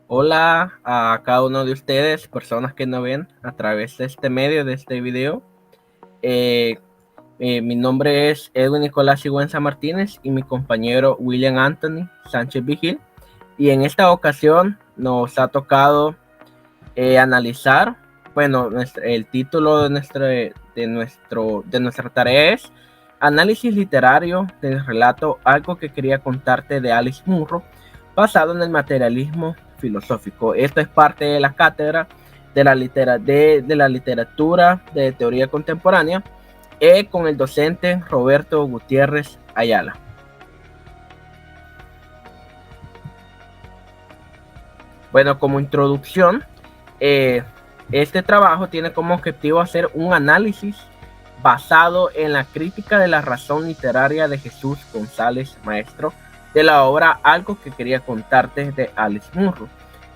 Hola a cada uno de ustedes, personas que nos ven a través de este medio, de este video. Eh, Mi nombre es Edwin Nicolás Sigüenza Martínez y mi compañero William Anthony Sánchez Vigil. Y en esta ocasión nos ha tocado analizar, el título de nuestra tarea es Análisis literario del relato Algo que quería contarte de Alice Munro, basado en el materialismo filosófico. Esto es parte de la cátedra de la literatura de teoría contemporánea con el docente Roberto Gutiérrez Ayala. Bueno, como introducción, eh, este trabajo tiene como objetivo hacer un análisis basado en la crítica de la razón literaria de Jesús González Maestro de la obra Algo que quería contarte de Alice Munro.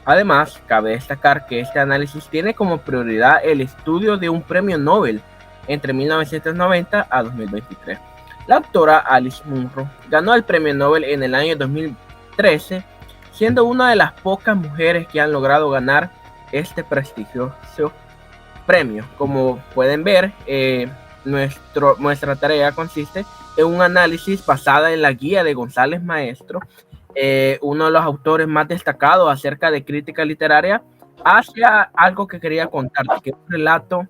Además, cabe destacar que este análisis tiene como prioridad el estudio de un premio Nobel entre 1990 a 2023. La autora Alice Munro ganó el premio Nobel en el año 2013, siendo una de las pocas mujeres que han logrado ganar este prestigioso premio. Como pueden ver, nuestra tarea consiste en un análisis basada en la guía de González Maestro, uno de los autores más destacados acerca de crítica literaria, hacia algo que quería contarte, que es un relato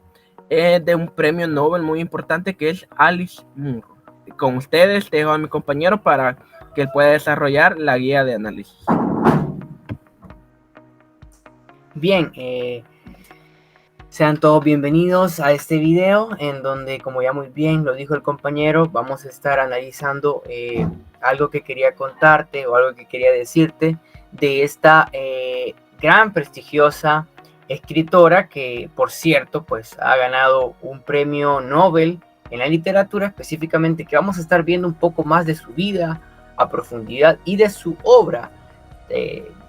de un premio Nobel muy importante que es Alice Munro. Con ustedes dejo a mi compañero para que él pueda desarrollar la guía de análisis. Bien, sean todos bienvenidos a este video en donde, como ya muy bien lo dijo el compañero, vamos a estar analizando algo que quería contarte o algo que quería decirte de esta gran prestigiosa escritora que, por cierto, pues ha ganado un premio Nobel en la literatura, específicamente que vamos a estar viendo un poco más de su vida a profundidad y de su obra,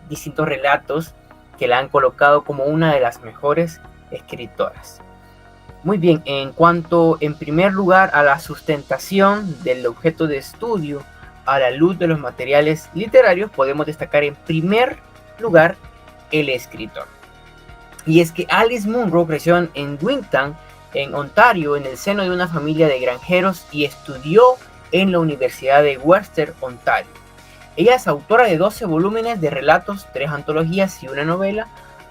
distintos relatos que la han colocado como una de las mejores escritoras. Muy bien, en cuanto en primer lugar a la sustentación del objeto de estudio a la luz de los materiales literarios, podemos destacar en primer lugar el escritor. Y es que Alice Munro creció en Winton, en Ontario, en el seno de una familia de granjeros y estudió en la Universidad de Western Ontario. Ella es autora de 12 volúmenes de relatos, 3 antologías y una novela.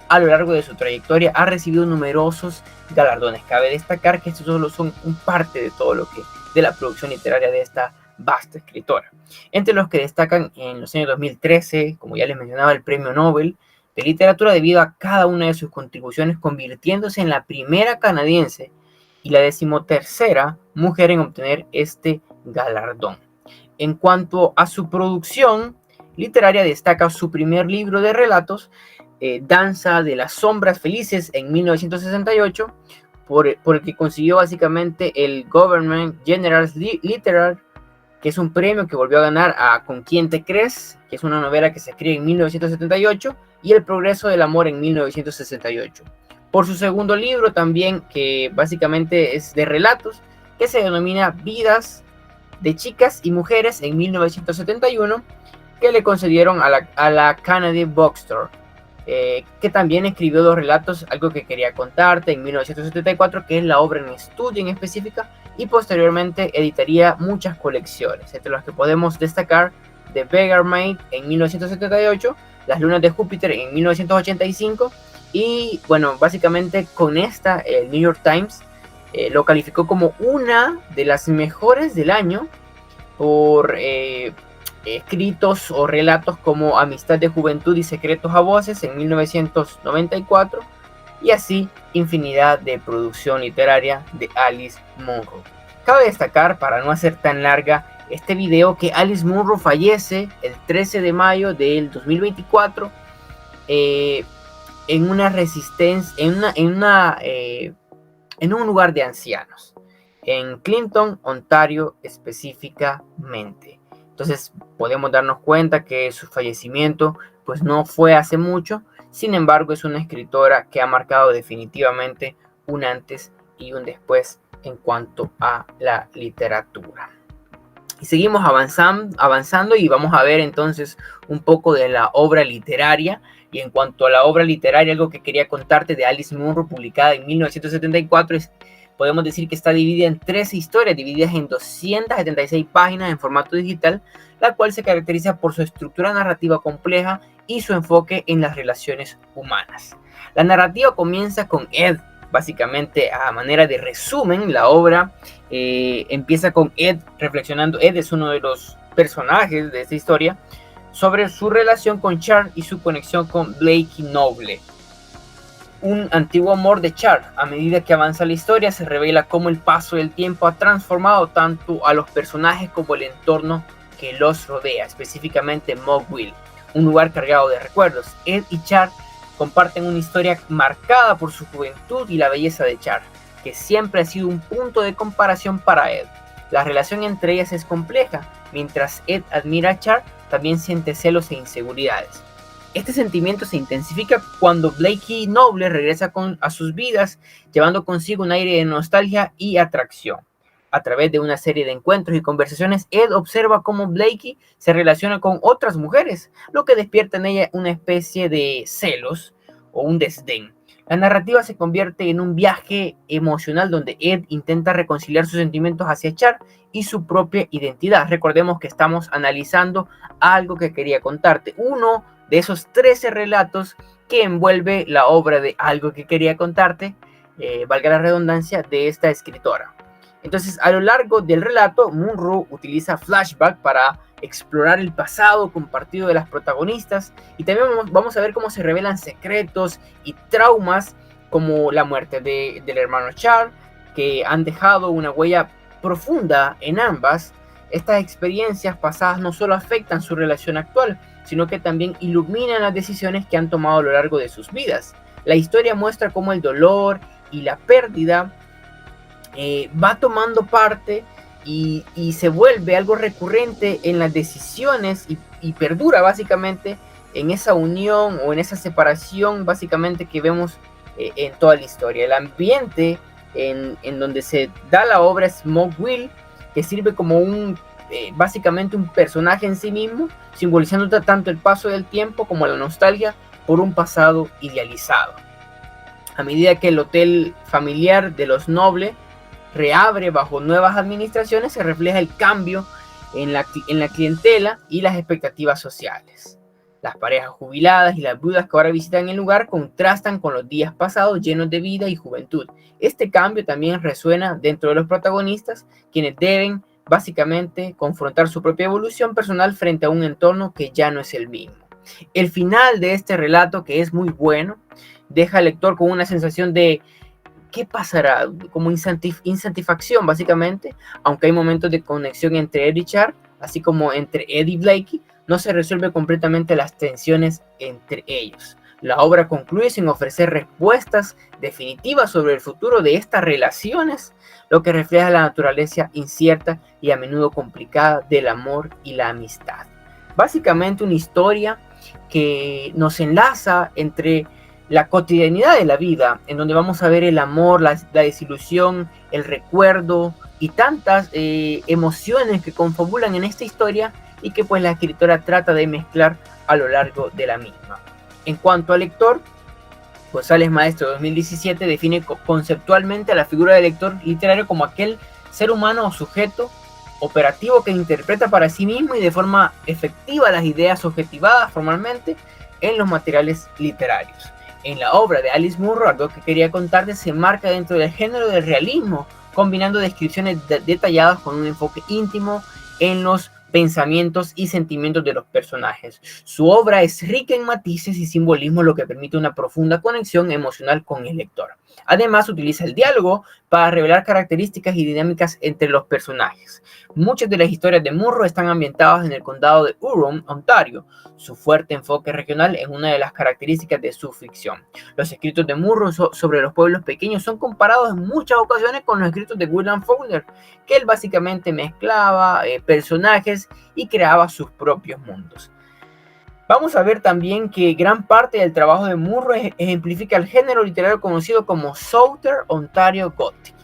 A lo largo de su trayectoria ha recibido numerosos galardones. Cabe destacar que estos solo son un parte de todo lo que de la producción literaria de esta vasta escritora. Entre los que destacan en los años 2013, como ya les mencionaba, el Premio Nobel de Literatura debido a cada una de sus contribuciones, convirtiéndose en la primera canadiense y la 13ª mujer en obtener este galardón. En cuanto a su producción literaria, destaca su primer libro de relatos, Danza de las Sombras Felices, en 1968, por el que consiguió básicamente el Government General's Literary, que es un premio que volvió a ganar a Con quién te crees, que es una novela que se escribe en 1978, y El progreso del amor en 1968. Por su segundo libro también, que básicamente es de relatos, que se denomina Vidas de chicas y mujeres, en 1971, que le concedieron a la Canadian Bookstore, que también escribió 2 relatos, Algo que quería contarte, en 1974, que es la obra en estudio en específica, y posteriormente editaría muchas colecciones, entre las que podemos destacar The Beggar Maid en 1978, Las lunas de Júpiter en 1985, y bueno, básicamente con esta el New York Times lo calificó como una de las mejores del año por escritos o relatos como Amistad de Juventud y Secretos a Voces en 1994, y así infinidad de producción literaria de Alice Munro. Cabe destacar, para no hacer tan larga este video, que Alice Munro fallece el 13 de mayo del 2024 en una resistencia, en un lugar de ancianos, en Clinton, Ontario específicamente. Entonces podemos darnos cuenta que su fallecimiento pues no fue hace mucho. Sin embargo, es una escritora que ha marcado definitivamente un antes y un después en cuanto a la literatura. Y seguimos avanzando y vamos a ver entonces un poco de la obra literaria. Y en cuanto a la obra literaria, algo que quería contarte de Alice Munro, publicada en 1974, podemos decir que está dividida en 13 historias, divididas en 276 páginas en formato digital, la cual se caracteriza por su estructura narrativa compleja y su enfoque en las relaciones humanas. La narrativa comienza con Ed, básicamente a manera de resumen. La obra empieza con Ed reflexionando. Ed es uno de los personajes de esta historia, sobre su relación con Char y su conexión con Blakey Noble, un antiguo amor de Char. A medida que avanza la historia, se revela cómo el paso del tiempo ha transformado tanto a los personajes como el entorno que los rodea, específicamente Mugwell, un lugar cargado de recuerdos. Ed y Char comparten una historia marcada por su juventud y la belleza de Char, que siempre ha sido un punto de comparación para Ed. La relación entre ellas es compleja. Mientras Ed admira a Char, también siente celos e inseguridades. Este sentimiento se intensifica cuando Blakey Noble regresa a sus vidas, llevando consigo un aire de nostalgia y atracción. A través de una serie de encuentros y conversaciones, Ed observa cómo Blakey se relaciona con otras mujeres, lo que despierta en ella una especie de celos o un desdén. La narrativa se convierte en un viaje emocional donde Ed intenta reconciliar sus sentimientos hacia Char y su propia identidad. Recordemos que estamos analizando algo que quería contarte, uno de esos 13 relatos que envuelve la obra de Algo que quería contarte, valga la redundancia, de esta escritora. Entonces, a lo largo del relato, Munro utiliza flashback para explorar el pasado compartido de las protagonistas, y también vamos a ver cómo se revelan secretos y traumas como la muerte del hermano Char, que han dejado una huella profunda en ambas. Estas experiencias pasadas no solo afectan su relación actual, sino que también iluminan las decisiones que han tomado a lo largo de sus vidas. La historia muestra cómo el dolor y la pérdida va tomando parte y se vuelve algo recurrente en las decisiones y perdura básicamente en esa unión o en esa separación básicamente que vemos en toda la historia. El ambiente en donde se da la obra es Mugwell, que sirve como básicamente un personaje en sí mismo, simbolizando tanto el paso del tiempo como la nostalgia por un pasado idealizado. A medida que el hotel familiar de los Noble reabre bajo nuevas administraciones, se refleja el cambio en la clientela y las expectativas sociales. Las parejas jubiladas y las viudas que ahora visitan el lugar contrastan con los días pasados llenos de vida y juventud. Este cambio también resuena dentro de los protagonistas, quienes deben básicamente confrontar su propia evolución personal frente a un entorno que ya no es el mismo. El final de este relato, que es muy bueno, deja al lector con una sensación de ¿qué pasará? Como insatisfacción básicamente, aunque hay momentos de conexión entre Ed y Char, así como entre Ed y Blakey, no se resuelve completamente las tensiones entre ellos. La obra concluye sin ofrecer respuestas definitivas sobre el futuro de estas relaciones, lo que refleja la naturaleza incierta y a menudo complicada del amor y la amistad. Básicamente una historia que nos enlaza entre la cotidianidad de la vida, en donde vamos a ver el amor, la desilusión, el recuerdo y tantas emociones que confabulan en esta historia y que pues la escritora trata de mezclar a lo largo de la misma. En cuanto al lector, González Maestro 2017 define conceptualmente a la figura del lector literario como aquel ser humano o sujeto operativo que interpreta para sí mismo y de forma efectiva las ideas objetivadas formalmente en los materiales literarios. En la obra de Alice Munro, Algo que quería contarte se marca dentro del género del realismo, combinando descripciones detalladas con un enfoque íntimo en los pensamientos y sentimientos de los personajes. Su obra es rica en matices y simbolismo, lo que permite una profunda conexión emocional con el lector. Además, utiliza el diálogo para revelar características y dinámicas entre los personajes. Muchas de las historias de Munro están ambientadas en el condado de Huron, Ontario. Su fuerte enfoque regional es una de las características de su ficción. Los escritos de Munro sobre los pueblos pequeños son comparados en muchas ocasiones con los escritos de William Faulkner, que él básicamente mezclaba personajes y creaba sus propios mundos. Vamos a ver también que gran parte del trabajo de Munro ejemplifica el género literario conocido como Southern Ontario Gothic,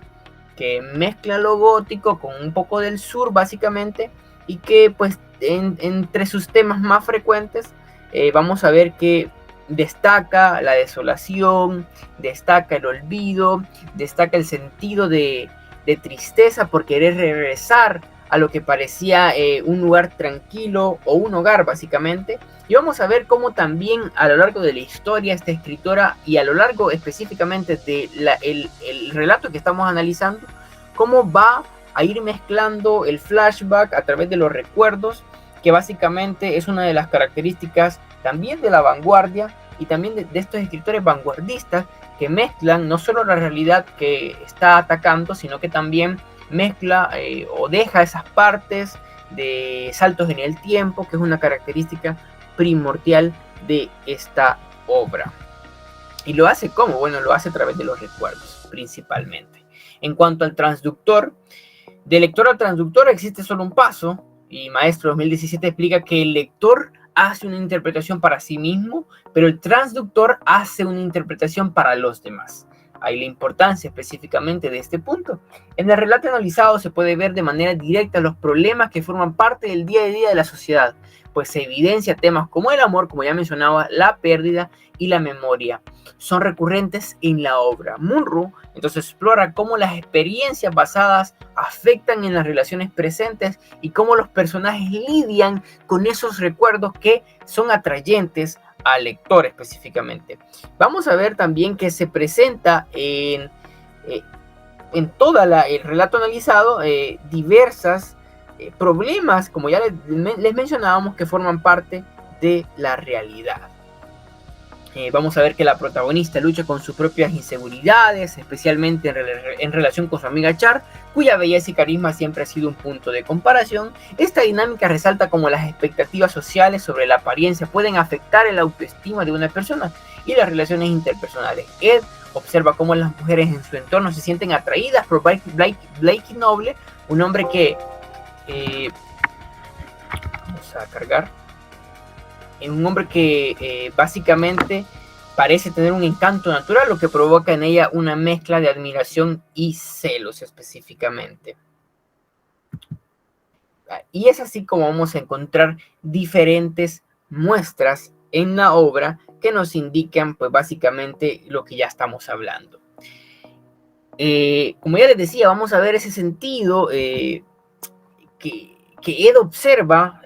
que mezcla lo gótico con un poco del sur básicamente, y que pues entre sus temas más frecuentes vamos a ver que destaca la desolación, destaca el olvido, destaca el sentido de tristeza por querer regresar a lo que parecía un lugar tranquilo o un hogar básicamente. Y vamos a ver cómo también a lo largo de la historia esta escritora y a lo largo específicamente de el relato que estamos analizando, cómo va a ir mezclando el flashback a través de los recuerdos, que básicamente es una de las características también de la vanguardia y también de estos escritores vanguardistas que mezclan no solo la realidad que está atacando, sino que también mezcla o deja esas partes de saltos en el tiempo, que es una característica primordial de esta obra. ¿Y lo hace cómo? Bueno, lo hace a través de los recuerdos, principalmente. En cuanto al transductor, de lector al transductor existe solo un paso, y Maestro 2017 explica que el lector hace una interpretación para sí mismo, pero el transductor hace una interpretación para los demás. Hay la importancia específicamente de este punto. En el relato analizado se puede ver de manera directa los problemas que forman parte del día a día de la sociedad, pues se evidencia temas como el amor, como ya mencionaba, la pérdida y la memoria. Son recurrentes en la obra. Munro entonces explora cómo las experiencias basadas afectan en las relaciones presentes y cómo los personajes lidian con esos recuerdos que son atrayentes al lector específicamente. Vamos a ver también que se presenta en todo el relato analizado diversas problemas, como ya les mencionábamos, que forman parte de la realidad. Vamos a ver que la protagonista lucha con sus propias inseguridades, especialmente en relación con su amiga Char, cuya belleza y carisma siempre ha sido un punto de comparación. Esta dinámica resalta cómo las expectativas sociales sobre la apariencia pueden afectar el autoestima de una persona y las relaciones interpersonales. Ed observa cómo las mujeres en su entorno se sienten atraídas por Blakey Noble, un hombre que... vamos a cargar. Un hombre que básicamente parece tener un encanto natural, lo que provoca en ella una mezcla de admiración y celos específicamente. Y es así como vamos a encontrar diferentes muestras en la obra que nos indican pues básicamente lo que ya estamos hablando. Como ya les decía, vamos a ver ese sentido que Ed observa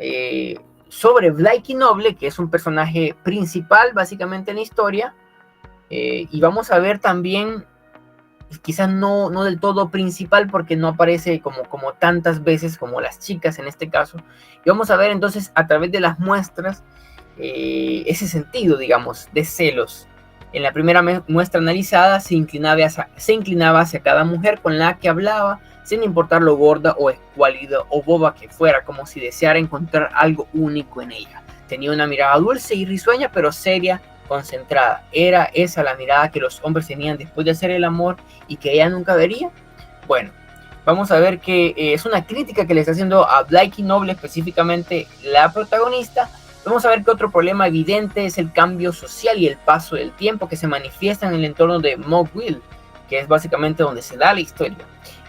sobre Blakey Noble, que es un personaje principal básicamente en la historia, y vamos a ver también, quizás no del todo principal porque no aparece como tantas veces como las chicas en este caso, y vamos a ver entonces a través de las muestras ese sentido, digamos, de celos. En la primera muestra analizada se inclinaba hacia cada mujer con la que hablaba, sin importar lo gorda o escuálida o boba que fuera, como si deseara encontrar algo único en ella. Tenía una mirada dulce y risueña, pero seria, concentrada. ¿Era esa la mirada que los hombres tenían después de hacer el amor y que ella nunca vería? Bueno, vamos a ver que es una crítica que le está haciendo a Blakey Noble, específicamente la protagonista. Vamos a ver que otro problema evidente es el cambio social y el paso del tiempo que se manifiesta en el entorno de Mugwell, que es básicamente donde se da la historia.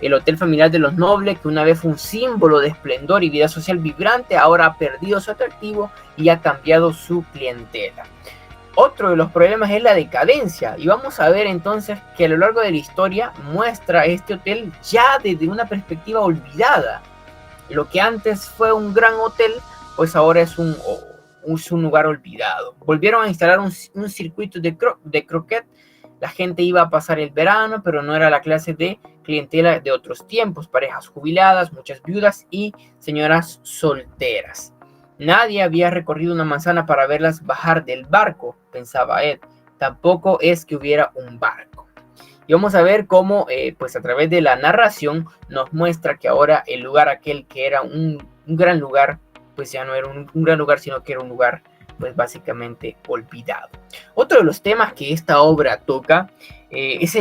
El hotel familiar de los Nobles, que una vez fue un símbolo de esplendor y vida social vibrante, ahora ha perdido su atractivo y ha cambiado su clientela. Otro de los problemas es la decadencia, y vamos a ver entonces que a lo largo de la historia muestra este hotel ya desde una perspectiva olvidada. Lo que antes fue un gran hotel, pues ahora es un lugar olvidado. Volvieron a instalar un circuito de croquet. La gente iba a pasar el verano, pero no era la clase de clientela de otros tiempos. Parejas jubiladas, muchas viudas y señoras solteras. Nadie había recorrido una manzana para verlas bajar del barco, pensaba Ed. Tampoco es que hubiera un barco. Y vamos a ver cómo, pues a través de la narración, nos muestra que ahora el lugar aquel que era un gran lugar, pues ya no era un gran lugar, sino que era un lugar pues básicamente olvidado. Otro de los temas que esta obra toca es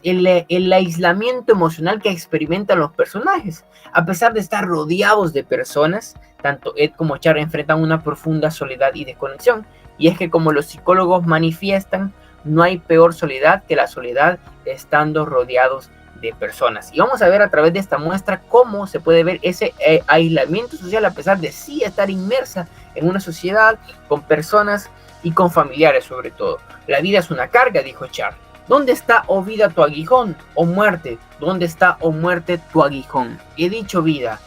el aislamiento emocional que experimentan los personajes. A pesar de estar rodeados de personas, tanto Ed como Char enfrentan una profunda soledad y desconexión. Y es que, como los psicólogos manifiestan, no hay peor soledad que la soledad estando rodeados de personas. Y vamos a ver a través de esta muestra cómo se puede ver ese aislamiento social a pesar de sí estar inmersa en una sociedad con personas y con familiares sobre todo. La vida es una carga, dijo Charles. ¿Dónde está, oh vida, tu aguijón? ¿O muerte? ¿Dónde está, oh muerte, tu aguijón? He dicho vida,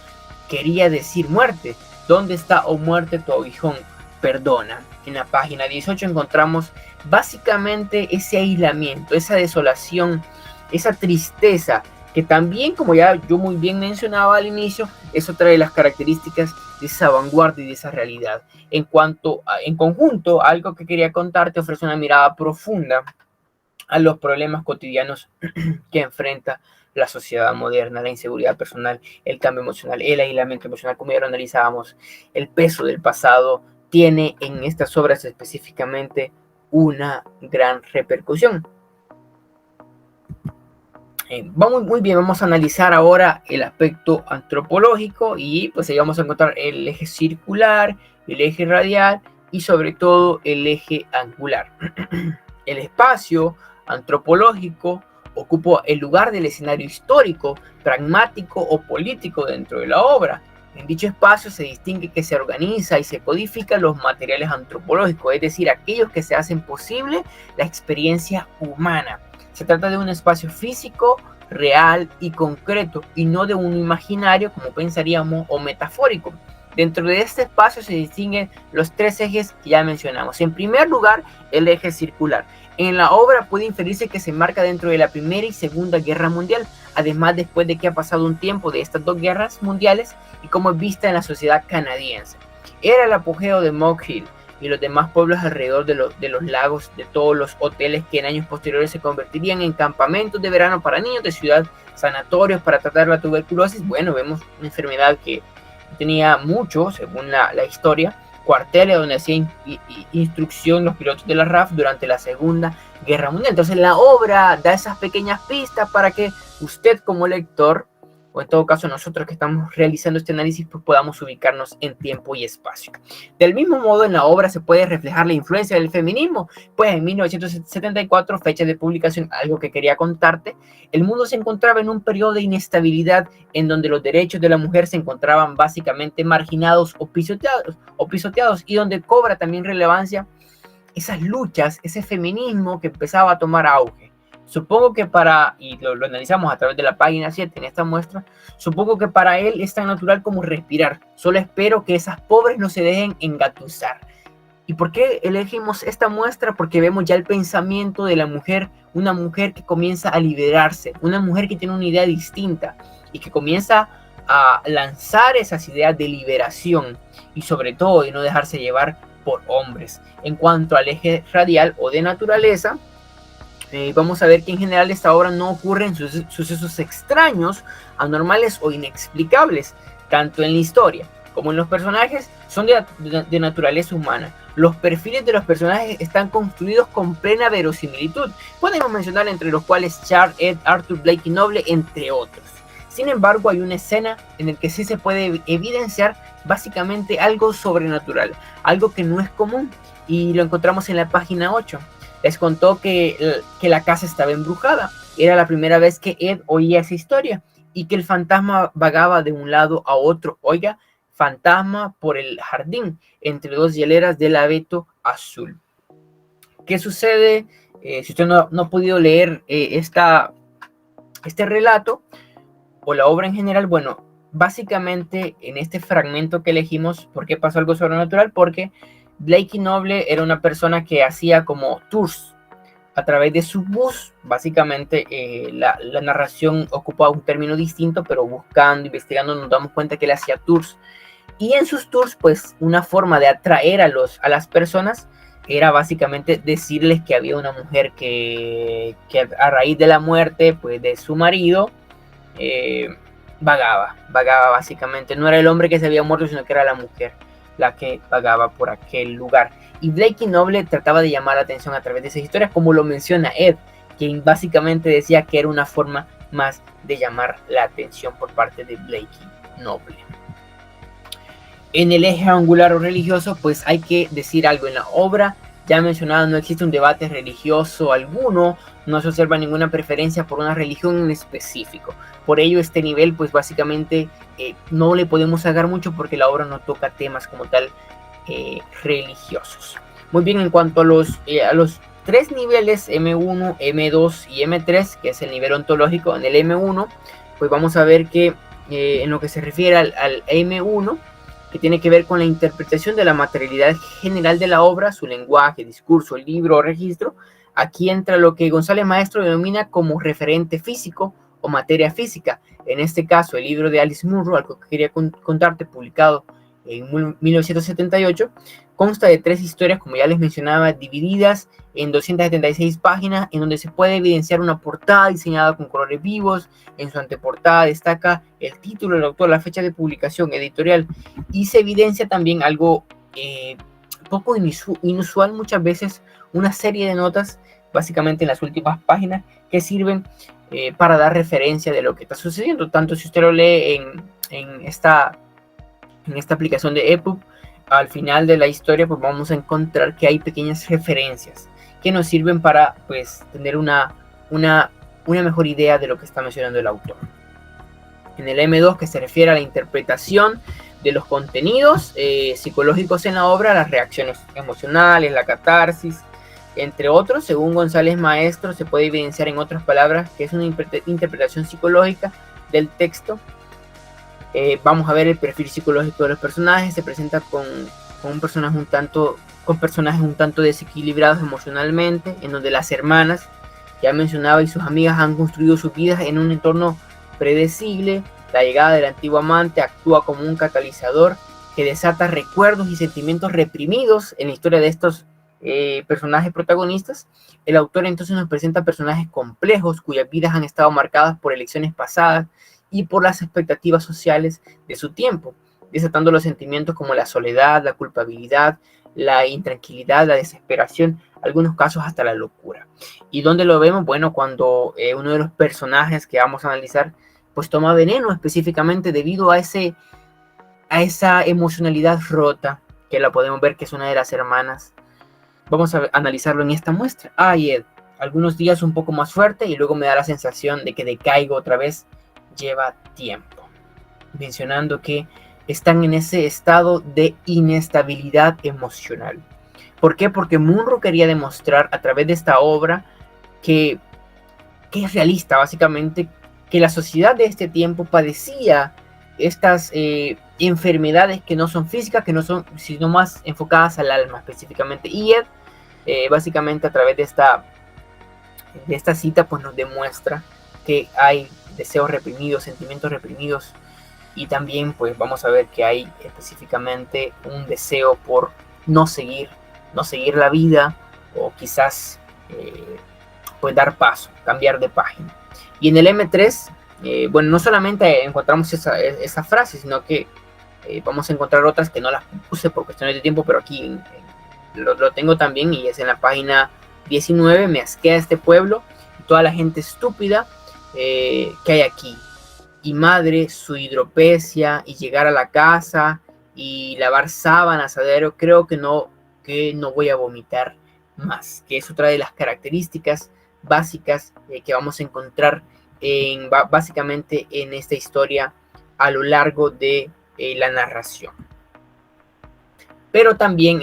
quería decir muerte. ¿Dónde está, oh muerte, tu aguijón? Perdona. En la página 18 encontramos básicamente ese aislamiento, esa desolación, esa tristeza, que también, como ya yo muy bien mencionaba al inicio, eso trae las características de esa vanguardia y de esa realidad. En conjunto, algo que quería contarte ofrece una mirada profunda a los problemas cotidianos que enfrenta la sociedad moderna, la inseguridad personal, el cambio emocional, el aislamiento emocional, como ya lo analizábamos, el peso del pasado tiene en estas obras específicamente una gran repercusión. Vamos muy bien, vamos a analizar ahora el aspecto antropológico y pues ahí vamos a encontrar el eje circular, el eje radial y sobre todo el eje angular. El espacio antropológico ocupa el lugar del escenario histórico, pragmático o político dentro de la obra. En dicho espacio se distingue que se organiza y se codifican los materiales antropológicos, es decir, aquellos que se hacen posible la experiencia humana. Se trata de un espacio físico, real y concreto, y no de un imaginario como pensaríamos o metafórico. Dentro de este espacio se distinguen los tres ejes que ya mencionamos. En primer lugar, el eje circular. En la obra puede inferirse que se enmarca dentro de la Primera y Segunda Guerra Mundial, además después de que ha pasado un tiempo de estas dos guerras mundiales y como es vista en la sociedad canadiense. Era el apogeo de Mog Hill y los demás pueblos alrededor de los lagos, de todos los hoteles que en años posteriores se convertirían en campamentos de verano para niños de ciudad, sanatorios para tratar la tuberculosis. Bueno, vemos una enfermedad que tenía mucho, según la historia, cuarteles donde hacían instrucción los pilotos de la RAF durante la Segunda Guerra Mundial. Entonces la obra da esas pequeñas pistas para que usted como lector, o en todo caso nosotros que estamos realizando este análisis, pues podamos ubicarnos en tiempo y espacio. Del mismo modo, en la obra se puede reflejar la influencia del feminismo, pues en 1974, fecha de publicación, algo que quería contarte, el mundo se encontraba en un periodo de inestabilidad en donde los derechos de la mujer se encontraban básicamente marginados o pisoteados y donde cobra también relevancia esas luchas, ese feminismo que empezaba a tomar auge. Supongo que y lo analizamos a través de la página 7 en esta muestra, supongo que para él es tan natural como respirar. Solo espero que esas pobres no se dejen engatusar. ¿Y por qué elegimos esta muestra? Porque vemos ya el pensamiento de la mujer, una mujer que comienza a liberarse, una mujer que tiene una idea distinta y que comienza a lanzar esas ideas de liberación y sobre todo de no dejarse llevar por hombres. En cuanto al eje radial o de naturaleza, vamos a ver que en general esta obra no ocurre en sucesos extraños, anormales o inexplicables, tanto en la historia como en los personajes son de naturaleza humana. Los perfiles de los personajes están construidos con plena verosimilitud. Podemos mencionar entre los cuales Charles, Ed, Arthur, Blake y Noble, entre otros. Sin embargo, hay una escena en la que sí se puede evidenciar básicamente algo sobrenatural, algo que no es común, y lo encontramos en la página 8. Les contó que la casa estaba embrujada. Era la primera vez que Ed oía esa historia y que el fantasma vagaba de un lado a otro. Oiga, fantasma por el jardín, entre dos hieleras del abeto azul. ¿Qué sucede? Si usted no ha podido leer este relato o la obra en general, bueno, básicamente en este fragmento que elegimos, ¿por qué pasó algo sobrenatural? Porque Blake Noble era una persona que hacía como tours a través de su bus. Básicamente la narración ocupaba un término distinto, pero buscando, investigando, nos damos cuenta que él hacía tours. Y en sus tours, pues una forma de atraer a las personas era básicamente decirles que había una mujer que a raíz de la muerte pues, de su marido, vagaba básicamente. No era el hombre que se había muerto, sino que era la mujer la que vagaba por aquel lugar. Y Blake Noble trataba de llamar la atención a través de esas historias, como lo menciona Ed, quien básicamente decía que era una forma más de llamar la atención por parte de Blake Noble. En el eje angular o religioso, pues hay que decir algo. En la obra ya mencionado, no existe un debate religioso alguno, no se observa ninguna preferencia por una religión en específico. Por ello este nivel pues básicamente no le podemos sacar mucho porque la obra no toca temas como tal religiosos. Muy bien, en cuanto a los 3 niveles M1, M2 y M3, que es el nivel ontológico, en el M1 pues vamos a ver que en lo que se refiere al M1, que tiene que ver con la interpretación de la materialidad general de la obra, su lenguaje, discurso, libro o registro. Aquí entra lo que González Maestro denomina como referente físico o materia física. En este caso, el libro de Alice Munro, algo que quería contarte, publicado en 1978, consta de 3 historias, como ya les mencionaba, divididas en 276 páginas, en donde se puede evidenciar una portada diseñada con colores vivos. En su anteportada destaca el título del autor, la fecha de publicación, editorial, y se evidencia también algo poco inusual muchas veces, una serie de notas, básicamente en las últimas páginas, que sirven para dar referencia de lo que está sucediendo. Tanto si usted lo lee en esta aplicación de EPUB, al final de la historia pues vamos a encontrar que hay pequeñas referencias que nos sirven para pues tener una mejor idea de lo que está mencionando el autor. En el M2, que se refiere a la interpretación de los contenidos psicológicos en la obra, las reacciones emocionales, la catarsis, entre otros, según González Maestro, se puede evidenciar en otras palabras que es una interpretación psicológica del texto. Vamos a ver el perfil psicológico de los personajes. Se presenta con personajes un tanto desequilibrados emocionalmente, en donde las hermanas, ya mencionaba, y sus amigas han construido sus vidas en un entorno predecible. La llegada del antiguo amante actúa como un catalizador que desata recuerdos y sentimientos reprimidos en la historia de estos personajes protagonistas. El autor entonces nos presenta personajes complejos cuyas vidas han estado marcadas por elecciones pasadas y por las expectativas sociales de su tiempo, desatando los sentimientos como la soledad, la culpabilidad, la intranquilidad, la desesperación, algunos casos hasta la locura. ¿Y dónde lo vemos? Bueno, cuando uno de los personajes que vamos a analizar pues toma veneno, específicamente debido a esa emocionalidad rota, que la podemos ver que es una de las hermanas. Vamos a analizarlo en esta muestra. Ed, algunos días un poco más fuerte y luego me da la sensación de que decaigo otra vez. Lleva tiempo, mencionando que están en ese estado de inestabilidad emocional. ¿Por qué? Porque Munro quería demostrar a través de esta obra que es realista, básicamente, que la sociedad de este tiempo padecía estas enfermedades que no son físicas, que no son, sino más enfocadas al alma específicamente. Y Ed, básicamente a través de esta cita, pues nos demuestra que hay deseos reprimidos, sentimientos reprimidos, y también pues vamos a ver que hay específicamente un deseo por no seguir la vida, o quizás pues dar paso, cambiar de página. Y en el M3, bueno, no solamente encontramos esa frase, sino que vamos a encontrar otras que no las puse por cuestiones de tiempo, pero aquí lo tengo también, y es en la página 19. Me asquea este pueblo, toda la gente estúpida que hay aquí, y madre, su hidropecia, y llegar a la casa y lavar sábanas, asadero, creo que no voy a vomitar más, que es otra de las características básicas que vamos a encontrar básicamente en esta historia a lo largo de la narración. Pero también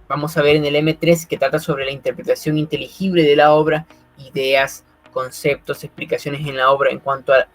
vamos a ver en el M3, que trata sobre la interpretación inteligible de la obra, ideas, conceptos, explicaciones en la obra.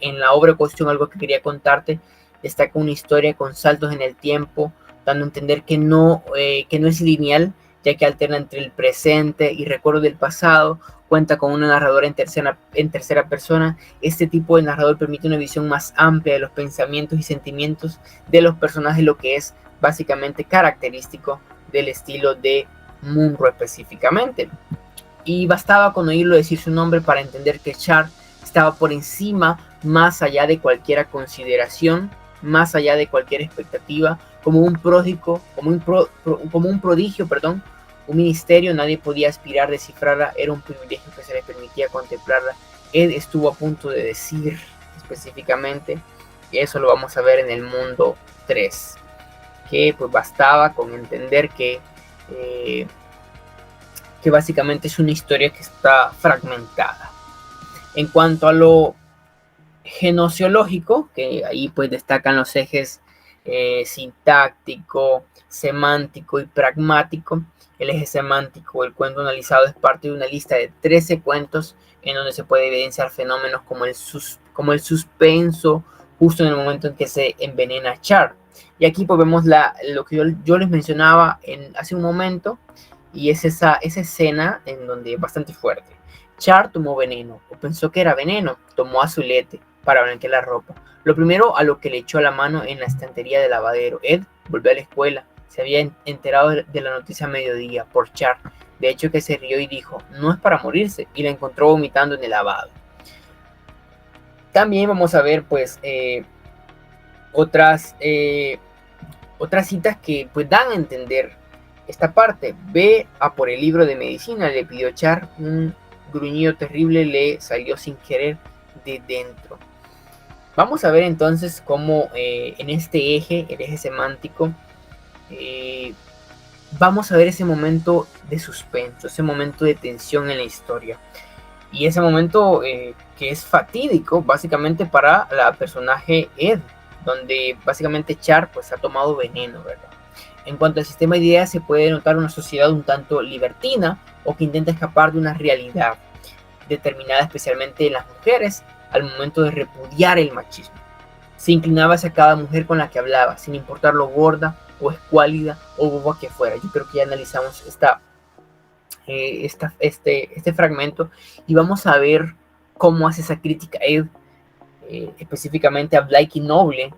En la obra cuestión, algo que quería contarte, destaca una historia con saltos en el tiempo, dando a entender que no es lineal, ya que alterna entre el presente y recuerdos del pasado. Cuenta con una narradora en tercera persona. Este tipo de narrador permite una visión más amplia de los pensamientos y sentimientos de los personajes, lo que es básicamente característico del estilo de Munro específicamente. Y bastaba con oírlo decir su nombre para entender que Char estaba por encima, más allá de cualquier consideración, más allá de cualquier expectativa, como un prodigio, un ministerio. Nadie podía aspirar a descifrarla, era un privilegio que se le permitía contemplarla. Ed estuvo a punto de decir específicamente, y eso lo vamos a ver en el mundo 3, que pues bastaba con entender que que básicamente es una historia que está fragmentada. En cuanto a lo genociológico, que ahí pues destacan los ejes sintáctico, semántico y pragmático. El eje semántico, el cuento analizado, es parte de una lista de 13 cuentos en donde se puede evidenciar fenómenos como el suspenso justo en el momento en que se envenena Char. Y aquí pues vemos lo que yo les mencionaba hace un momento, y es esa escena en donde es bastante fuerte. Char tomó veneno, o pensó que era veneno, tomó azulete para blanquear la ropa. Lo primero a lo que le echó la mano en la estantería del lavadero. Ed volvió a la escuela. Se había enterado de la noticia a mediodía por Char. De hecho que se rió y dijo, no es para morirse, y la encontró vomitando en el lavado. También vamos a ver pues otras citas que pues dan a entender esta parte. Ve a por el libro de medicina, le pidió Char. Un gruñido terrible le salió sin querer de dentro. Vamos a ver entonces cómo en este eje, el eje semántico, vamos a ver ese momento de suspenso, ese momento de tensión en la historia. Y ese momento que es fatídico básicamente para la personaje Ed, donde básicamente Char pues ha tomado veneno, ¿verdad? En cuanto al sistema de ideas, se puede notar una sociedad un tanto libertina o que intenta escapar de una realidad determinada, especialmente en las mujeres, al momento de repudiar el machismo. Se inclinaba hacia cada mujer con la que hablaba, sin importar lo gorda o escuálida o boba que fuera. Yo creo que ya analizamos este fragmento y vamos a ver cómo hace esa crítica Ed, específicamente a Blake y Noble,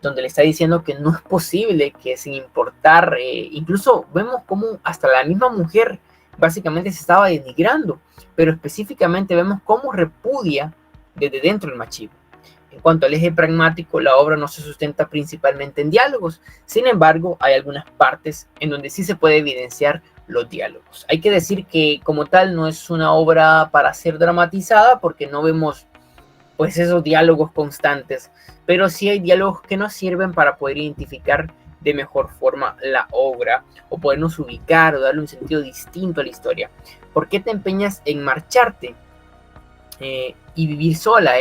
donde le está diciendo que no es posible que sin importar, incluso vemos cómo hasta la misma mujer básicamente se estaba denigrando, pero específicamente vemos cómo repudia desde dentro el machismo. En cuanto al eje pragmático, la obra no se sustenta principalmente en diálogos. Sin embargo, hay algunas partes en donde sí se puede evidenciar los diálogos. Hay que decir que como tal no es una obra para ser dramatizada porque no vemos pues esos diálogos constantes, pero sí hay diálogos que nos sirven para poder identificar de mejor forma la obra o podernos ubicar o darle un sentido distinto a la historia. ¿Por qué te empeñas en marcharte y vivir sola?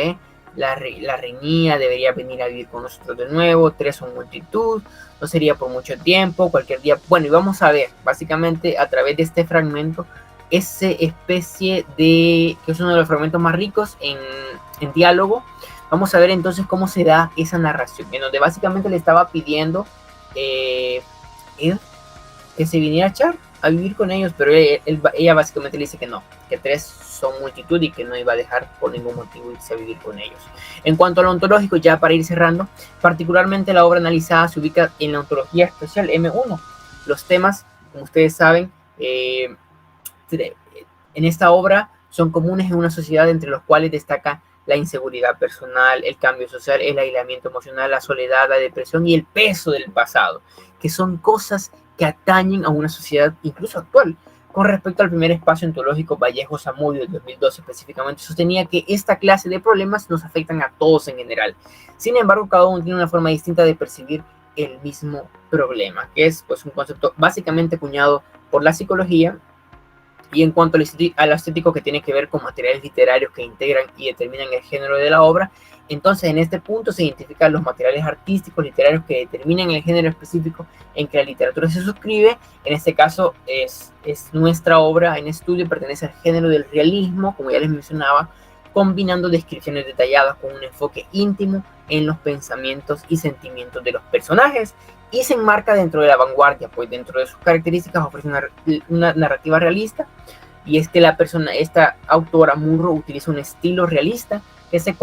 La reñía debería venir a vivir con nosotros de nuevo. 3 son multitud, no sería por mucho tiempo, cualquier día. Bueno, y vamos a ver básicamente a través de este fragmento esa especie de, que es uno de los fragmentos más ricos en diálogo. Vamos a ver entonces cómo se da esa narración, en donde básicamente le estaba pidiendo que se viniera a Char a vivir con ellos, pero ella básicamente le dice que no, que 3 son multitud y que no iba a dejar por ningún motivo irse a vivir con ellos. En cuanto a lo ontológico, ya para ir cerrando, particularmente la obra analizada se ubica en la ontología especial M1. Los temas, como ustedes saben, en esta obra son comunes en una sociedad entre los cuales destaca la inseguridad personal, el cambio social, el aislamiento emocional, la soledad, la depresión y el peso del pasado, que son cosas que atañen a una sociedad incluso actual. Con respecto al primer espacio ontológico, Vallejo Zamudio del 2012 específicamente sostenía que esta clase de problemas nos afectan a todos en general. Sin embargo, cada uno tiene una forma distinta de percibir el mismo problema, que es pues un concepto básicamente acuñado por la psicología. Y en cuanto a lo estético, que tiene que ver con materiales literarios que integran y determinan el género de la obra, entonces en este punto se identifican los materiales artísticos, literarios que determinan el género específico en que la literatura se suscribe. En este caso es nuestra obra en estudio, pertenece al género del realismo, como ya les mencionaba, combinando descripciones detalladas con un enfoque íntimo en los pensamientos y sentimientos de los personajes, y se enmarca dentro de la vanguardia, pues dentro de sus características ofrece una narrativa realista, y es que esta autora Munro utiliza un estilo realista que se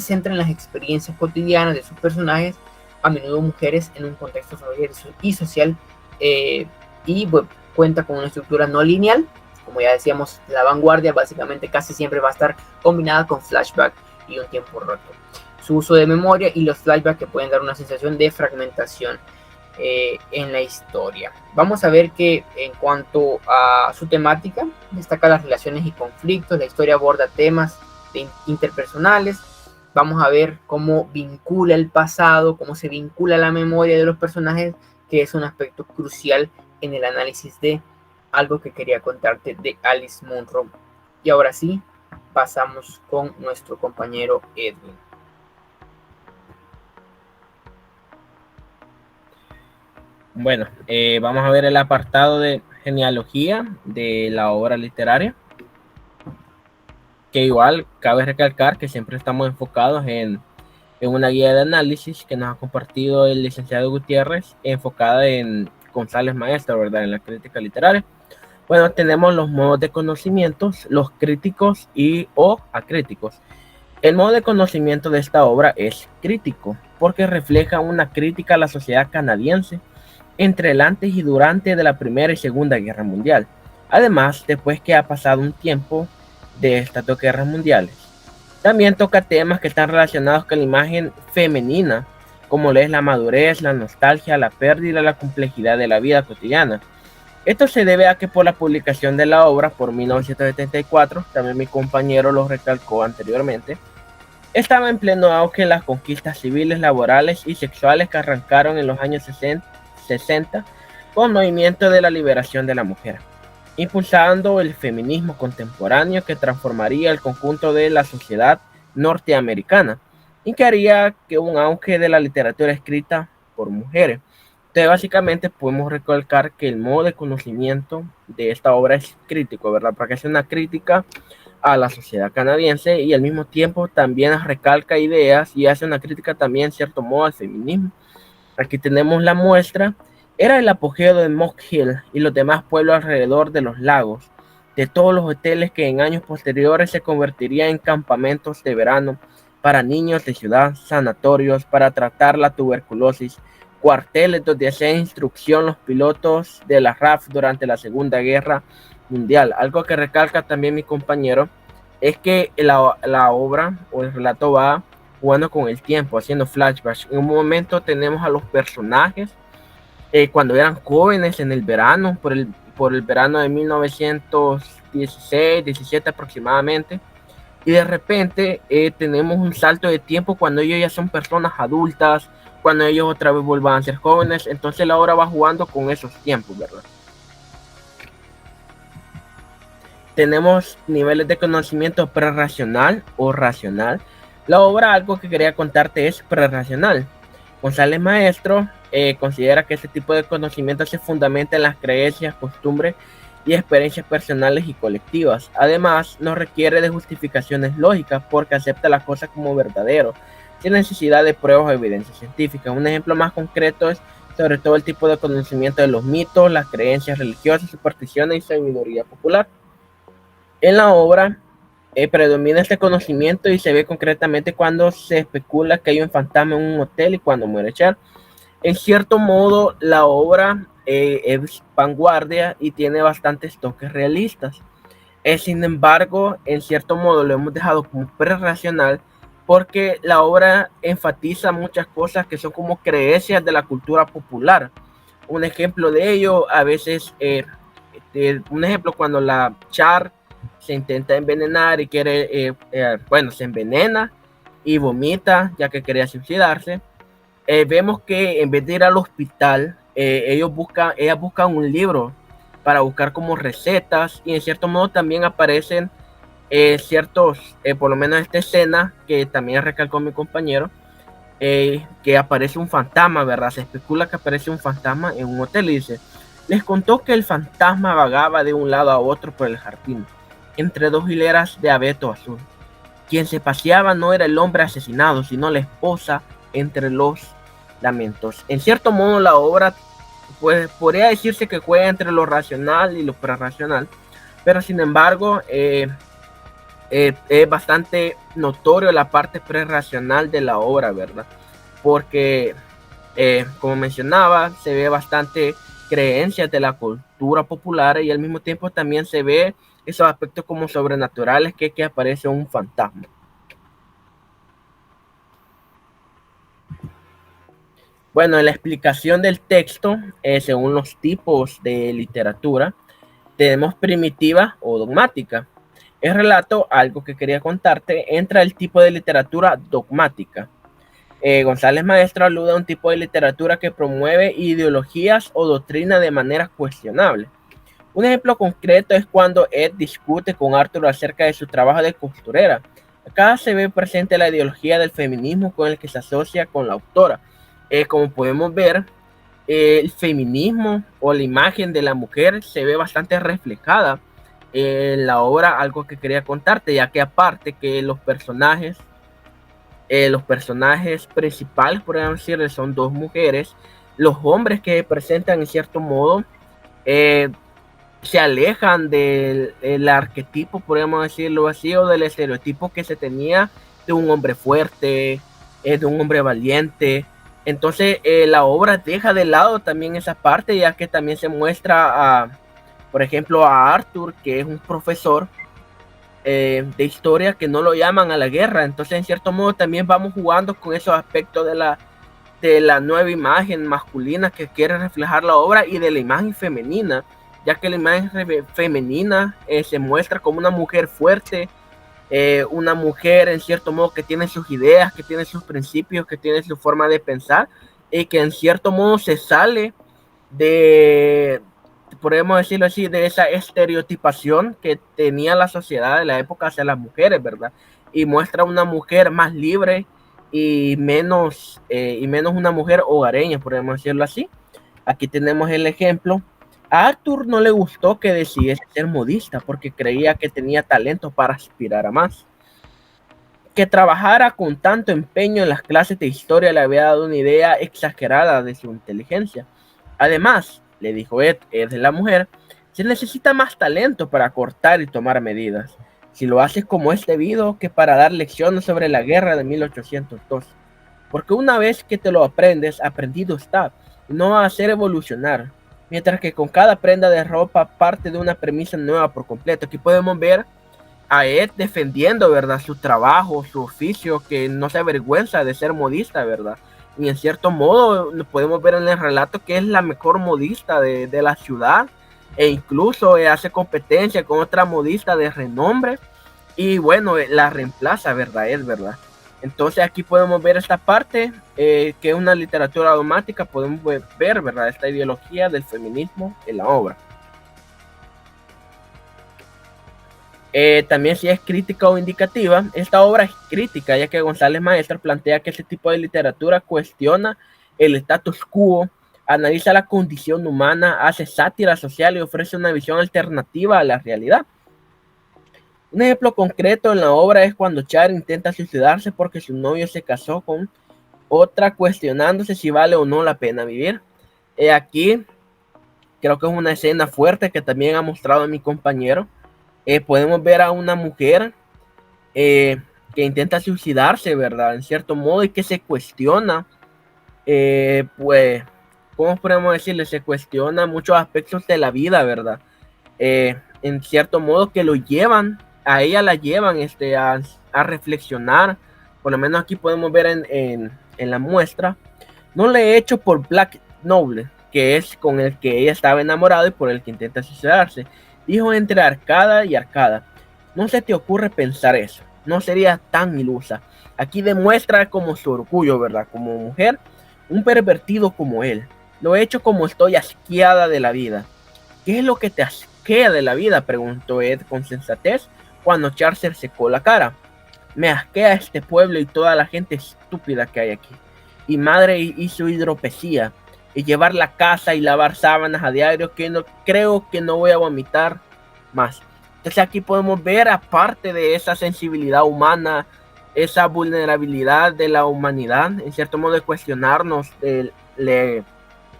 centra en las experiencias cotidianas de sus personajes, a menudo mujeres, en un contexto familiar y social, y pues, cuenta con una estructura no lineal. Como ya decíamos, la vanguardia básicamente casi siempre va a estar combinada con flashback y un tiempo roto. Su uso de memoria y los flashbacks que pueden dar una sensación de fragmentación en la historia. Vamos a ver que en cuanto a su temática, destaca las relaciones y conflictos. La historia aborda temas interpersonales. Vamos a ver cómo vincula el pasado, cómo se vincula la memoria de los personajes, que es un aspecto crucial en el análisis de algo que quería contarte de Alice Munro. Y ahora sí, pasamos con nuestro compañero Edwin. Bueno, vamos a ver el apartado de genealogía de la obra literaria, que igual cabe recalcar que siempre estamos enfocados en una guía de análisis que nos ha compartido el licenciado Gutiérrez, enfocada en González Maestro, ¿verdad? En la crítica literaria. Bueno, tenemos los modos de conocimientos, los críticos y o acríticos. El modo de conocimiento de esta obra es crítico, porque refleja una crítica a la sociedad canadiense entre el antes y durante de la Primera y Segunda Guerra Mundial. Además, después que ha pasado un tiempo de estas dos guerras mundiales. También toca temas que están relacionados con la imagen femenina, como lo es la madurez, la nostalgia, la pérdida, la complejidad de la vida cotidiana. Esto se debe a que por la publicación de la obra por 1974, también mi compañero lo recalcó anteriormente, estaba en pleno auge las conquistas civiles, laborales y sexuales que arrancaron en los años 60 con el movimiento de la liberación de la mujer, impulsando el feminismo contemporáneo que transformaría el conjunto de la sociedad norteamericana y que haría que un auge de la literatura escrita por mujeres. Entonces, básicamente podemos recalcar que el modo de conocimiento de esta obra es crítico, ¿verdad? Porque es una crítica a la sociedad canadiense y al mismo tiempo también recalca ideas y hace una crítica también, en cierto modo, al feminismo. Aquí tenemos la muestra. Era el apogeo de Mock Hill y los demás pueblos alrededor de los lagos, de todos los hoteles que en años posteriores se convertirían en campamentos de verano para niños de ciudad, sanatorios para tratar la tuberculosis, cuarteles donde hacían instrucción los pilotos de la RAF durante la Segunda Guerra Mundial. Algo que recalca también mi compañero es que la obra o el relato va jugando con el tiempo, haciendo flashbacks. En un momento tenemos a los personajes cuando eran jóvenes en el verano, por el verano de 1916, 17 aproximadamente, y de repente tenemos un salto de tiempo cuando ellos ya son personas adultas, cuando ellos otra vez vuelvan a ser jóvenes. Entonces la obra va jugando con esos tiempos, ¿verdad? Tenemos niveles de conocimiento prerracional o racional. La obra, algo que quería contarte, es prerracional. González Maestro considera que este tipo de conocimiento se fundamenta en las creencias, costumbres y experiencias personales y colectivas. Además, no requiere de justificaciones lógicas porque acepta las cosas como verdadero, sin necesidad de pruebas o evidencias científicas. Un ejemplo más concreto es sobre todo el tipo de conocimiento de los mitos, las creencias religiosas, supersticiones y sabiduría popular. En la obra predomina este conocimiento y se ve concretamente cuando se especula que hay un fantasma en un hotel y cuando muere Char. En cierto modo, la obra es vanguardia y tiene bastantes toques realistas. Sin embargo, en cierto modo lo hemos dejado como prerracional porque la obra enfatiza muchas cosas que son como creencias de la cultura popular. Un ejemplo de ello, a veces, un ejemplo cuando la Char se intenta envenenar y quiere, se envenena y vomita ya que quería suicidarse. Vemos que en vez de ir al hospital, ellas buscan un libro para buscar como recetas y en cierto modo también aparecen ciertos, por lo menos esta escena que también recalcó mi compañero, que aparece un fantasma, ¿verdad? Se especula que aparece un fantasma en un hotel y dice, les contó que el fantasma vagaba de un lado a otro por el jardín, entre dos hileras de abeto azul. Quien se paseaba no era el hombre asesinado, sino la esposa entre los lamentos. En cierto modo la obra, pues, podría decirse que juega entre lo racional y lo prerracional, pero sin embargo es bastante notorio la parte prerracional de la obra, ¿verdad? Porque como mencionaba, se ve bastante creencias de la cultura popular y al mismo tiempo también se ve esos aspectos como sobrenaturales que aparece un fantasma. Bueno, en la explicación del texto, según los tipos de literatura, tenemos primitiva o dogmática. El relato, algo que quería contarte, entra el tipo de literatura dogmática. González Maestro alude a un tipo de literatura que promueve ideologías o doctrina de manera cuestionable. Un ejemplo concreto es cuando Ed discute con Arthur acerca de su trabajo de costurera. Acá se ve presente la ideología del feminismo con el que se asocia con la autora. Como podemos ver, el feminismo o la imagen de la mujer se ve bastante reflejada en la obra, algo que quería contarte, ya que aparte que los personajes principales, por decirlo, son dos mujeres, los hombres que presentan en cierto modo eh, se alejan del arquetipo, podríamos decirlo así, o del estereotipo que se tenía de un hombre fuerte, de un hombre valiente. Entonces la obra deja de lado también esa parte, ya que también se muestra por ejemplo, a Arthur, que es un profesor de historia, que no lo llaman a la guerra. Entonces en cierto modo también vamos jugando con esos aspectos de la nueva imagen masculina que quiere reflejar la obra y de la imagen femenina, ya que la imagen femenina se muestra como una mujer fuerte, una mujer en cierto modo que tiene sus ideas, que tiene sus principios, que tiene su forma de pensar y que en cierto modo se sale de, podemos decirlo así, de esa estereotipación que tenía la sociedad de la época hacia las mujeres, ¿verdad? Y muestra una mujer más libre y menos una mujer hogareña, podemos decirlo así. Aquí tenemos el ejemplo. A Arthur no le gustó que decidiese ser modista porque creía que tenía talento para aspirar a más. Que trabajara con tanto empeño en las clases de historia le había dado una idea exagerada de su inteligencia. Además, le dijo Ed es la mujer, se necesita más talento para cortar y tomar medidas. Si lo haces como es debido que para dar lecciones sobre la guerra de 1802. Porque una vez que te lo aprendes, aprendido está, y no va a hacer evolucionar. Mientras que con cada prenda de ropa parte de una premisa nueva por completo. Aquí podemos ver a Ed defendiendo, ¿verdad? Su trabajo, su oficio, que no se avergüenza de ser modista, ¿verdad? Y en cierto modo lo podemos ver en el relato que es la mejor modista de la ciudad e incluso hace competencia con otra modista de renombre y bueno, la reemplaza, ¿verdad? Es verdad. Entonces aquí podemos ver esta parte que es una literatura dogmática, podemos ver, ¿verdad? Esta ideología del feminismo en la obra. También si es crítica o indicativa, esta obra es crítica, ya que González Maestre plantea que ese tipo de literatura cuestiona el status quo, analiza la condición humana, hace sátira social y ofrece una visión alternativa a la realidad. Un ejemplo concreto en la obra es cuando Char intenta suicidarse porque su novio se casó con otra, cuestionándose si vale o no la pena vivir. Aquí creo que es una escena fuerte que también ha mostrado mi compañero. Podemos ver a una mujer que intenta suicidarse, ¿verdad? En cierto modo, y que se cuestiona, pues, ¿cómo podemos decirle? Se cuestiona muchos aspectos de la vida, ¿verdad? En cierto modo que lo llevan, a ella la llevan a reflexionar, por lo menos aquí podemos ver en la muestra, no le he hecho por Black Noble, que es con el que ella estaba enamorada y por el que intenta suicidarse. Dijo entre arcada y arcada. No se te ocurre pensar eso. No sería tan ilusa. Aquí demuestra como su orgullo, ¿verdad? Como mujer, un pervertido como él. Lo he hecho como estoy asqueada de la vida. ¿Qué es lo que te asquea de la vida? Preguntó Ed con sensatez cuando Charcer secó la cara. Me asquea este pueblo y toda la gente estúpida que hay aquí. Y madre hizo hidropesía. Y llevar la casa y lavar sábanas a diario, que no creo que no voy a vomitar más. Entonces aquí podemos ver, aparte de esa sensibilidad humana, esa vulnerabilidad de la humanidad, en cierto modo de cuestionarnos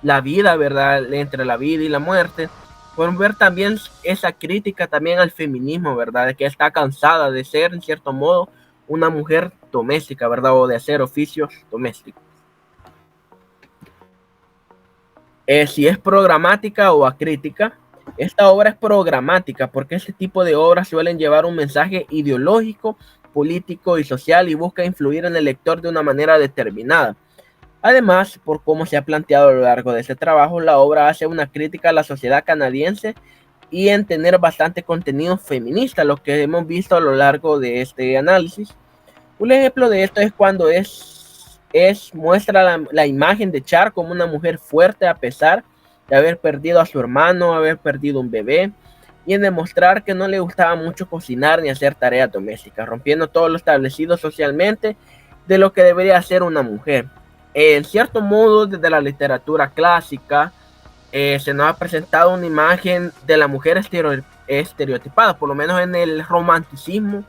la vida, ¿verdad? Entre la vida y la muerte. Podemos ver también esa crítica también al feminismo, ¿verdad? De que está cansada de ser, en cierto modo, una mujer doméstica, ¿verdad? O de hacer oficios domésticos. Si es programática o acrítica, esta obra es programática porque este tipo de obras suelen llevar un mensaje ideológico, político y social y busca influir en el lector de una manera determinada. Además, por cómo se ha planteado a lo largo de este trabajo, la obra hace una crítica a la sociedad canadiense y en tener bastante contenido feminista, lo que hemos visto a lo largo de este análisis. Un ejemplo de esto es cuando muestra la imagen de Char como una mujer fuerte a pesar de haber perdido a su hermano, haber perdido un bebé, y en demostrar que no le gustaba mucho cocinar ni hacer tareas domésticas, rompiendo todo lo establecido socialmente de lo que debería ser una mujer. En cierto modo, desde la literatura clásica, se nos ha presentado una imagen de la mujer estereotipada, por lo menos en el romanticismo.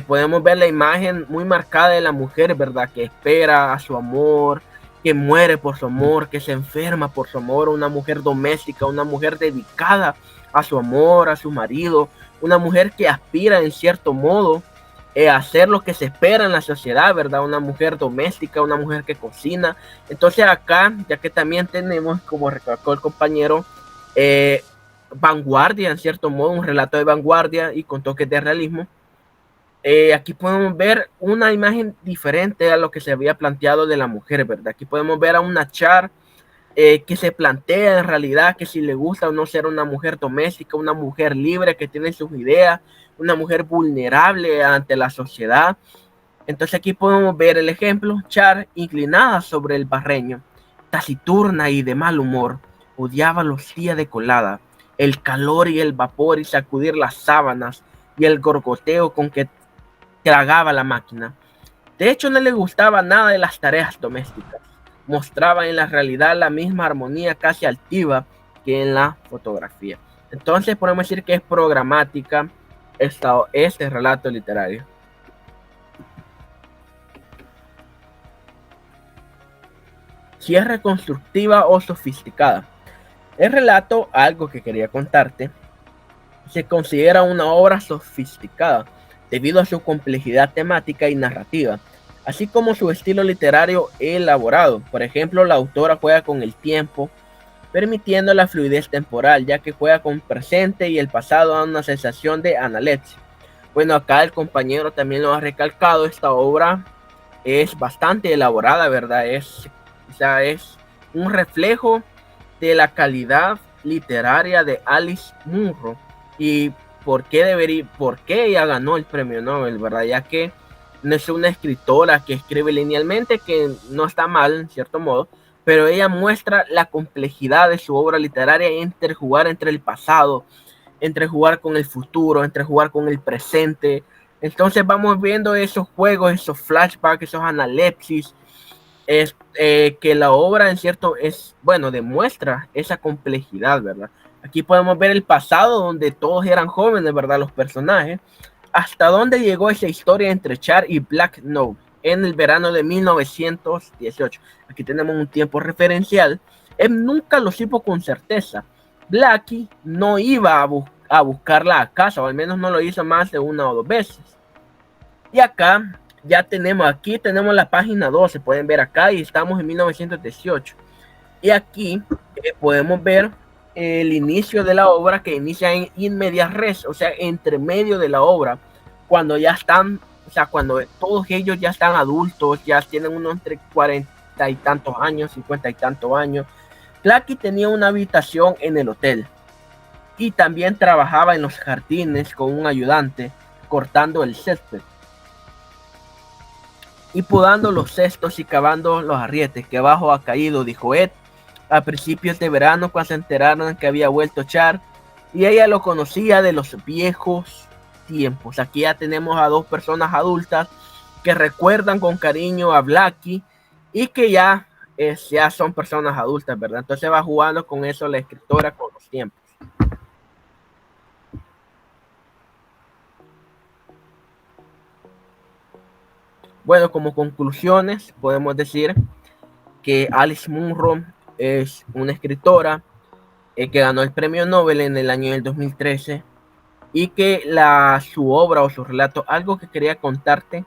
Podemos ver la imagen muy marcada de la mujer, ¿verdad? Que espera a su amor, que muere por su amor, que se enferma por su amor, una mujer doméstica, una mujer dedicada a su amor, a su marido, una mujer que aspira en cierto modo a hacer lo que se espera en la sociedad, ¿verdad? Una mujer doméstica, una mujer que cocina. Entonces acá, ya que también tenemos, como recalcó el compañero, vanguardia, en cierto modo, un relato de vanguardia y con toques de realismo. Aquí podemos ver una imagen diferente a lo que se había planteado de la mujer, ¿verdad? Aquí podemos ver a una Char que se plantea en realidad que si le gusta o no ser una mujer doméstica, una mujer libre que tiene sus ideas, una mujer vulnerable ante la sociedad. Entonces aquí podemos ver el ejemplo, Char inclinada sobre el barreño, taciturna y de mal humor, odiaba los días de colada, el calor y el vapor y sacudir las sábanas y el gorgoteo con que tragaba la máquina. De hecho, no le gustaba nada de las tareas domésticas. Mostraba en la realidad la misma armonía casi altiva que en la fotografía. Entonces podemos decir que es programática este relato literario. Si es reconstructiva o sofisticada. El relato, algo que quería contarte, se considera una obra sofisticada debido a su complejidad temática y narrativa, así como su estilo literario elaborado. Por ejemplo, la autora juega con el tiempo, permitiendo la fluidez temporal, ya que juega con presente y el pasado a una sensación de analepsia. Bueno, acá el compañero también lo ha recalcado, esta obra es bastante elaborada, ¿verdad? Es un reflejo de la calidad literaria de Alice Munro y por qué ella ganó el premio Nobel, ¿verdad? Ya que no es una escritora que escribe linealmente, que no está mal en cierto modo, pero ella muestra la complejidad de su obra literaria entre jugar entre el pasado, entre jugar con el futuro, entre jugar con el presente. Entonces vamos viendo esos juegos, esos flashbacks, esos analepsis, que la obra en cierto demuestra esa complejidad, ¿verdad? Aquí podemos ver el pasado donde todos eran jóvenes, ¿verdad? Los personajes. Hasta dónde llegó esa historia entre Char y Black Note en el verano de 1918. Aquí tenemos un tiempo referencial. Él nunca lo supo con certeza. Blackie no iba a buscarla a casa, o al menos no lo hizo más de una o dos veces. Y acá ya tenemos la página 12, pueden ver acá, y estamos en 1918. Y aquí podemos ver el inicio de la obra, que inicia en medias res, o sea, entre medio de la obra, cuando ya están, o sea, cuando todos ellos ya están adultos, ya tienen unos entre 40 y tantos años, 50 y tantos años. Blackie tenía una habitación en el hotel y también trabajaba en los jardines con un ayudante, cortando el césped y podando los cestos y cavando los arrietes que abajo ha caído, dijo Ed a principios de verano, cuando se enteraron que había vuelto Char, y ella lo conocía de los viejos tiempos. Aquí ya tenemos a dos personas adultas que recuerdan con cariño a Blackie y que ya son personas adultas, ¿verdad? Entonces va jugando con eso la escritora con los tiempos. Bueno, como conclusiones podemos decir que Alice Munro es una escritora que ganó el premio Nobel en el año del 2013 y que su obra o su relato, algo que quería contarte,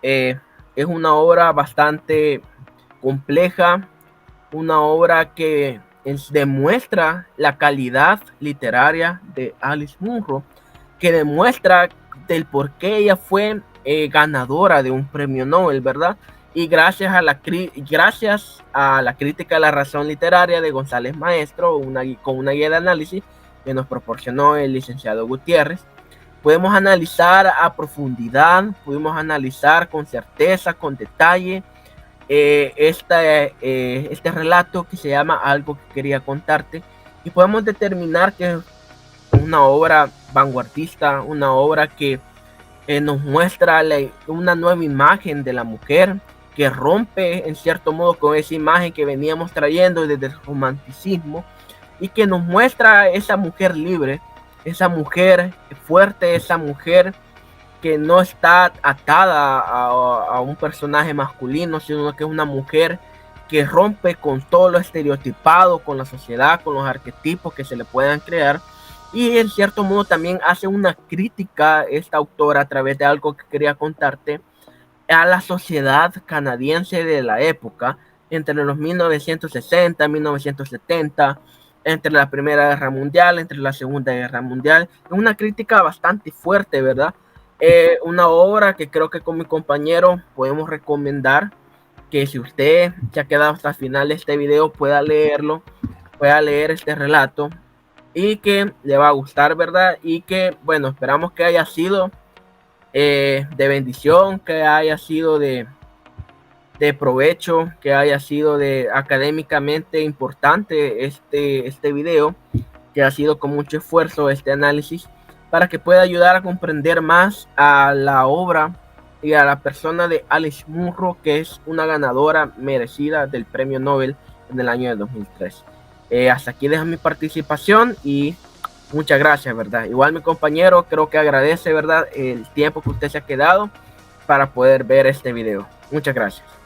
es una obra bastante compleja, una obra que demuestra la calidad literaria de Alice Munro, que demuestra del por qué ella fue ganadora de un premio Nobel, ¿verdad? Y gracias a la crítica a la razón literaria de González Maestro, con una guía de análisis que nos proporcionó el licenciado Gutiérrez, podemos analizar a profundidad, pudimos analizar con certeza, con detalle, este relato que se llama Algo que quería contarte, y podemos determinar que es una obra vanguardista, una obra que nos muestra una nueva imagen de la mujer, que rompe en cierto modo con esa imagen que veníamos trayendo desde el romanticismo, y que nos muestra esa mujer libre, esa mujer fuerte, esa mujer que no está atada a un personaje masculino, sino que es una mujer que rompe con todo lo estereotipado, con la sociedad, con los arquetipos que se le puedan crear. Y en cierto modo también hace una crítica esta autora a través de Algo que quería contarte a la sociedad canadiense de la época, entre los 1960 y 1970, entre la Primera Guerra Mundial, entre la Segunda Guerra Mundial. Es una crítica bastante fuerte, ¿verdad? Una obra que creo que con mi compañero podemos recomendar, que si usted se ha quedado hasta el final de este video pueda leerlo, pueda leer este relato y que le va a gustar, ¿verdad? Y que, bueno, esperamos que haya sido de bendición, que haya sido de provecho, que haya sido de académicamente importante este video, que ha sido con mucho esfuerzo este análisis, para que pueda ayudar a comprender más a la obra y a la persona de Alice Munro, que es una ganadora merecida del premio Nobel en el año de 2003. Hasta aquí dejo mi participación y muchas gracias, ¿verdad? Igual mi compañero creo que agradece, ¿verdad?, el tiempo que usted se ha quedado para poder ver este video. Muchas gracias.